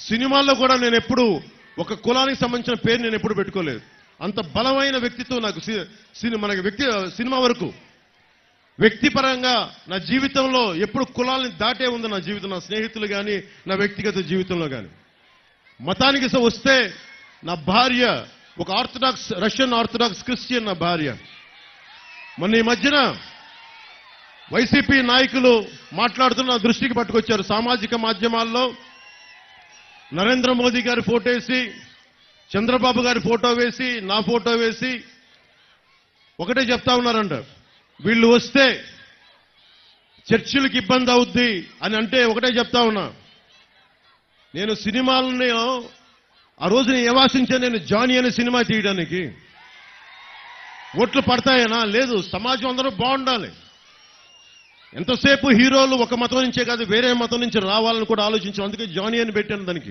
సినిమాల్లో కూడా నేను ఎప్పుడు ఒక కులానికి సంబంధించిన పేరు నేను ఎప్పుడు పెట్టుకోలేదు. అంత బలమైన వ్యక్తిత్వం నాకు సినిమా వరకు వ్యక్తిపరంగా నా జీవితంలో ఎప్పుడు కులాలని దాటే ఉంది. నా జీవితం, నా స్నేహితులు కానీ, నా వ్యక్తిగత జీవితంలో కానీ. మతానికి వస్తే నా భార్య ఒక రష్యన్ ఆర్థడాక్స్ క్రిస్టియన్. నా భార్య మొన్న ఈ మధ్యన వైసీపీ నాయకులు మాట్లాడుతున్న దృష్టికి పట్టుకొచ్చారు. సామాజిక మాధ్యమాల్లో నరేంద్ర మోదీ గారి ఫోటో వేసి, చంద్రబాబు గారి ఫోటో వేసి, నా ఫోటో వేసి ఒకటే చెప్తా ఉన్నారంట, వీళ్ళు వస్తే చర్చిలకు ఇబ్బంది అవుద్ది అని. అంటే ఒకటే చెప్తా ఉన్నా, నేను సినిమాలని ఆ రోజున ఏవాసించా, నేను జానీ అనే సినిమా తీయడానికి. ఓట్లు పడతాయనా? లేదు. సమాజం అందరూ బాగుండాలి. ఎంతసేపు హీరోలు ఒక మతం నుంచే కాదు, వేరే మతం నుంచి రావాలని కూడా ఆలోచించాం. అందుకే జానీ అని పెట్టాను దానికి.